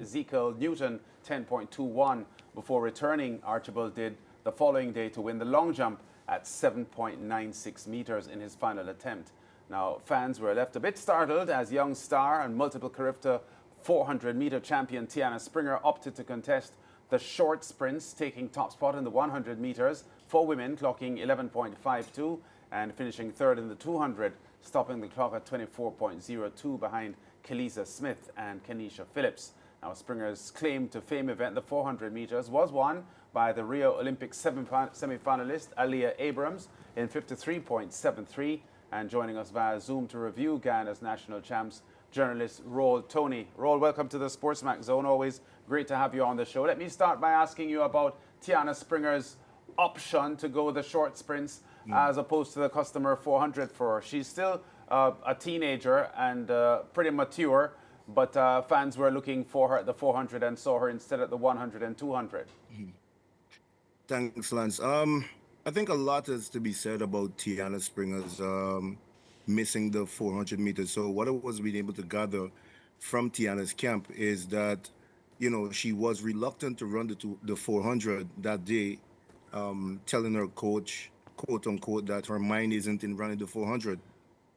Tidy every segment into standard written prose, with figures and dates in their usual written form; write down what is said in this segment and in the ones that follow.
Ezekiel Newton 10.21 before returning. Archibald did the following day to win the long jump at 7.96 meters in his final attempt. Now, fans were left a bit startled as young star and multiple Carifta 400-meter champion Tiana Springer opted to contest the short sprints, taking top spot in the 100 meters for women, clocking 11.52 and finishing third in the 200, stopping the clock at 24.02 behind Kelisa Smith and Kenisha Phillips. Now, Springer's claim to fame event, the 400 meters, was won by the Rio Olympics semi-finalist Aliyah Abrams in 53.73. And joining us via Zoom to review Guyana's national champs, journalist Roll Tony. Roll, welcome to the SportsMax Zone. Always great to have you on the show. Let me start by asking you about Tiana Springer's option to go the short sprints as opposed to the customer 400 for her. She's still a teenager and pretty mature, but fans were looking for her at the 400 and saw her instead at the 100 and 200. Thanks, Lance. I think a lot is to be said about Tiana Springer's missing the 400 meters. So what I was being able to gather from Tiana's camp is that, you know, she was reluctant to run the 400 that day, telling her coach, quote unquote, that her mind isn't in running the 400.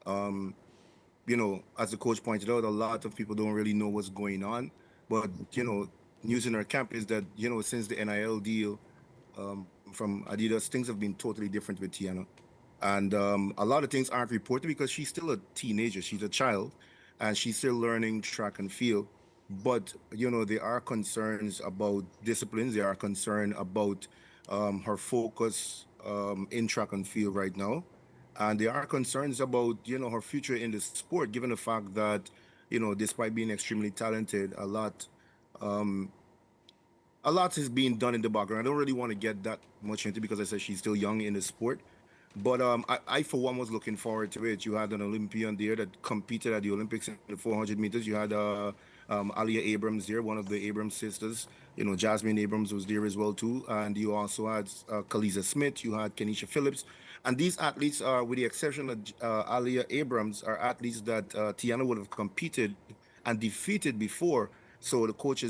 You know, as the coach pointed out, a lot of people don't really know what's going on. But, you know, news in her camp is that, you know, since the NIL deal from Adidas, things have been totally different with Tiana. And a lot of things aren't reported because she's still a teenager. She's a child and she's still learning track and field. But, you know, there are concerns about disciplines. There are concerns about her focus in track and field right now. And there are concerns about, you know, her future in the sport, given the fact that, you know, despite being extremely talented, a lot is being done in the background. I don't really want to get that much into it because I said she's still young in the sport. But I, for one, was looking forward to it. You had an Olympian there that competed at the Olympics in the 400 meters. You had Aliyah Abrams there, one of the Abrams sisters. You know, Jasmine Abrams was there as well, too. And you also had Kelisa Smith. You had Kenisha Phillips. And these athletes are, with the exception of Aliyah Abrams, are athletes that Tiana would have competed and defeated before. So the coach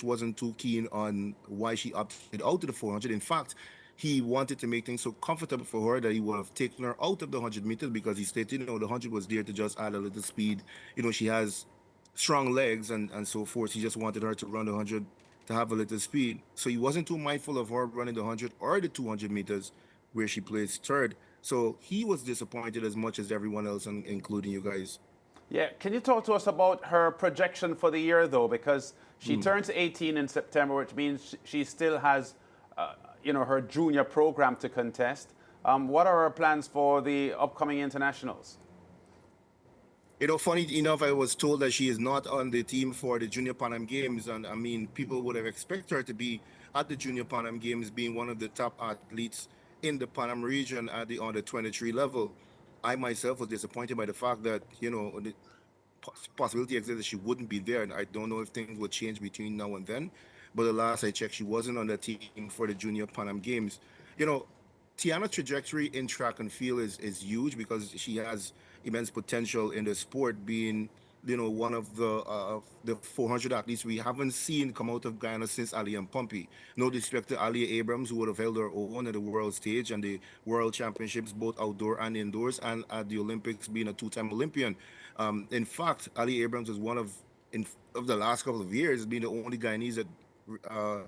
wasn't too keen on why she opted out of the 400. In fact, he wanted to make things so comfortable for her that he would have taken her out of the 100 meters because he stated, you know, the 100 was there to just add a little speed. You know, she has strong legs and so forth. He just wanted her to run the 100 to have a little speed. So he wasn't too mindful of her running the 100 or the 200 meters where she placed third. So he was disappointed as much as everyone else, including you guys. Yeah, can you talk to us about her projection for the year, though? Because she turns 18 in September, which means she still has, you know, her junior program to contest. What are her plans for the upcoming internationals? You know, funny enough, I was told that she is not on the team for the Junior Pan Am Games. And I mean, people would have expected her to be at the Junior Pan Am Games, being one of the top athletes in the Pan Am region at the under 23 level. I myself was disappointed by the fact that, you know, the possibility exists that she wouldn't be there. And I don't know if things will change between now and then. But the last I checked, she wasn't on the team for the Junior Pan Am Games. You know, Tiana's trajectory in track and field is huge because she has immense potential in the sport, being, you know, one of the 400 athletes we haven't seen come out of Guyana since Ali and Pompey. No disrespect to Ali Abrams, who would have held her own at the world stage and the world championships, both outdoor and indoors, and at the Olympics, being a two-time Olympian. In fact, Ali Abrams is one of the last couple of years being the only Guyanese that uh,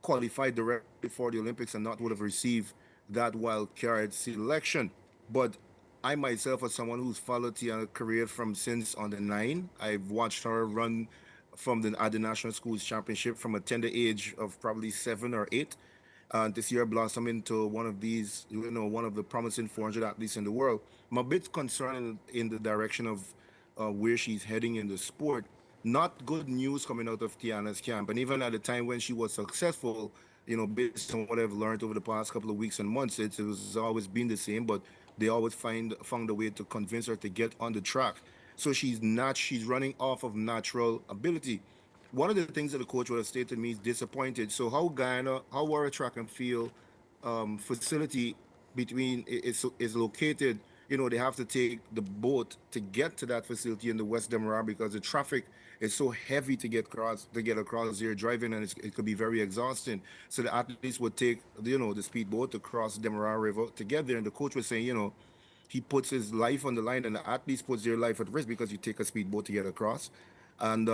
qualified directly for the Olympics and not would have received that wild card selection. But I myself, as someone who's followed Tiana's career from since on the nine, I've watched her run from at the National Schools Championship from a tender age of probably 7 or 8. This year blossom into one of these, you know, one of the promising 400 athletes in the world. I'm a bit concerned in the direction of where she's heading in the sport. Not good news coming out of Tiana's camp. And even at the time when she was successful, you know, based on what I've learned over the past couple of weeks and months, it was always been the same, but they always found a way to convince her to get on the track. So she's running off of natural ability. One of the things that the coach would have stated to me is disappointed. So how our track and field facility is located they have to take the boat to get to that facility in the West Demerara because the traffic is so heavy to get across there driving, and it could be very exhausting. So the athletes would take, the speedboat to cross Demerara River to get there. And the coach was saying, he puts his life on the line, and the athletes puts their life at risk because you take a speedboat to get across, and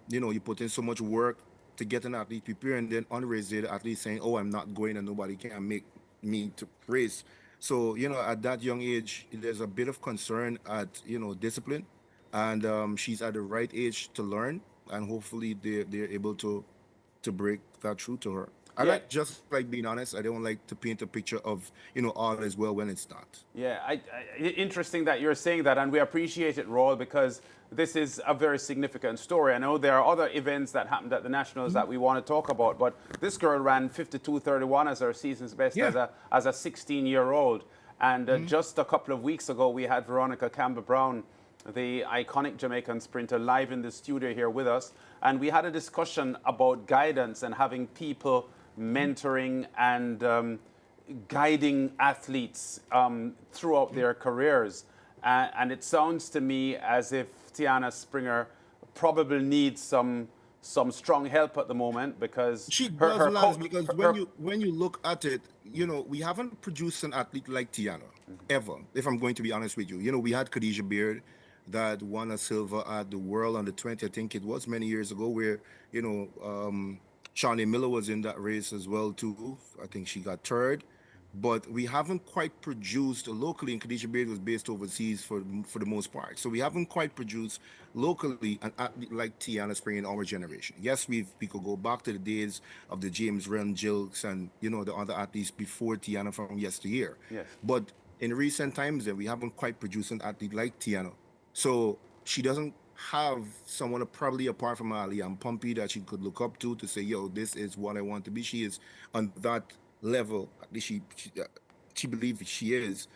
you put in so much work to get an athlete prepared, and then on race day, the athlete saying, "Oh, I'm not going, and nobody can make me to race." So at that young age, there's a bit of concern at discipline, and she's at the right age to learn, and hopefully they're able to break that through to her. I Yeah, like being honest. I don't like to paint a picture of all is well when it's not. yeah. Interesting that you're saying that, and we appreciate it, Raul, because this is a very significant story. I know there are other events that happened at the Nationals that we want to talk about, but this girl ran 52:31 as her season's best Yeah. as a 16-year-old. And just a couple of weeks ago, we had Veronica Campbell-Brown, the iconic Jamaican sprinter, live in the studio here with us. And we had a discussion about guidance and having people mentoring and guiding athletes throughout their careers. And it sounds to me as if Tiana Springer probably needs some strong help at the moment because She her, does, her, Lance, co- because her, when her you look at it, we haven't produced an athlete like Tiana ever. If I'm going to be honest with you, we had Khadijah Beard that won a silver at the World under 20, I think it was many years ago, where Shawnee Miller was in that race as well too. I think she got third, but we haven't quite produced locally. And Khadijah Beard was based overseas for the most part, so we haven't quite produced locally an athlete like Tiana Spring in our generation. Yes, we could go back to the days of the James Wren Jilks and the other athletes before Tiana from yesteryear, yes. but in recent times, we haven't quite produced an athlete like Tiana. So she doesn't have someone probably apart from Ali and Pumpy that she could look up to say, "Yo, this is what I want to be." She is on that level. At least she believes she is.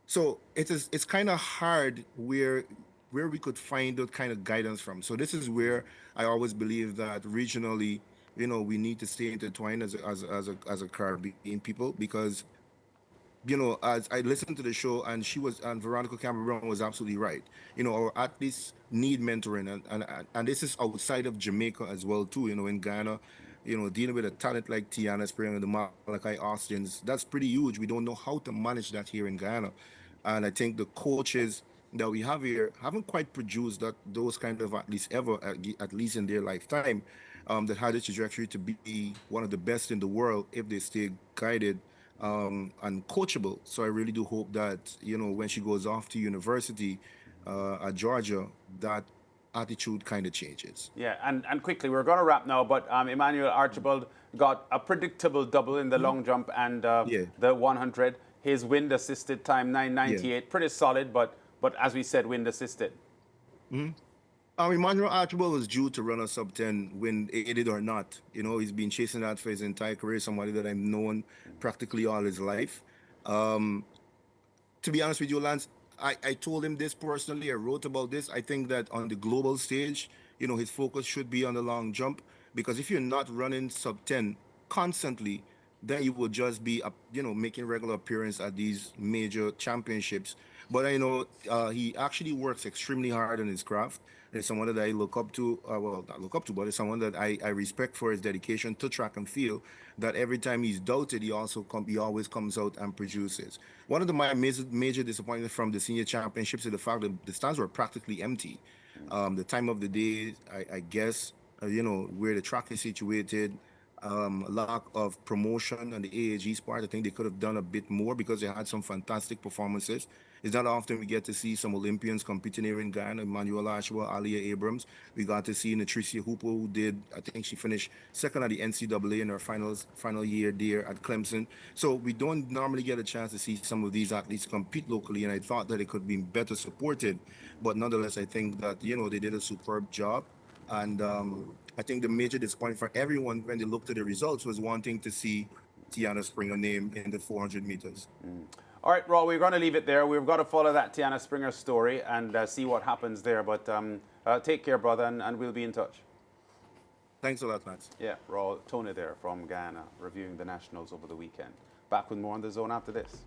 So it's kind of hard where we could find that kind of guidance from. So this is where I always believe that regionally, we need to stay intertwined as a Caribbean people, because as I listened to the show, and Veronica Campbell Brown was absolutely right. Our athletes need mentoring, and this is outside of Jamaica as well too. In Ghana, dealing with a talent like Tiana Spring and the Malachi Austins, that's pretty huge. We don't know how to manage that here in Ghana, and I think the coaches that we have here haven't quite produced those kind of athletes ever, at least in their lifetime, that had a trajectory to be one of the best in the world if they stay guided and coachable. So I really do hope that when she goes off to university at Georgia, that attitude kind of changes. Yeah, and quickly, we're going to wrap now, but Emmanuel Archibald got a predictable double in the long jump and Yeah, the 100. His wind assisted time yeah. 9:98, pretty solid, but as we said, wind assisted. Emmanuel Archibald was due to run a sub 10 when aided or not. He's been chasing that for his entire career, somebody that I've known practically all his life. Um, to be honest with you, Lance, I told him this personally. I wrote about this. I think that on the global stage, his focus should be on the long jump, because if you're not running sub 10 constantly, then you will just be, making regular appearance at these major championships. But I know he actually works extremely hard on his craft. It's someone that I look up to. Well, not look up to, but it's someone that I respect for his dedication to track and field. That every time he's doubted, he always comes out and produces. One of my major disappointments from the senior championships is the fact that the stands were practically empty. The time of the day, I guess, where the track is situated, lack of promotion on the AAG's part. I think they could have done a bit more because they had some fantastic performances. It's not often we get to see some Olympians competing here in Ghana. Emmanuel Ashwa, Alia Abrams. We got to see Natricia Hooper, who did, I think she finished second at the NCAA in her final year there at Clemson. So we don't normally get a chance to see some of these athletes compete locally, and I thought that it could be better supported. But nonetheless, I think that, they did a superb job. And I think the major disappointment for everyone when they looked at the results was wanting to see Tiana Springer name in the 400 meters. All right, Raw, we're going to leave it there. We've got to follow that Tiana Springer story and see what happens there. But take care, brother, and we'll be in touch. Thanks a lot, Lance. Yeah, Raw, Tony there from Guyana, reviewing the Nationals over the weekend. Back with more on the zone after this.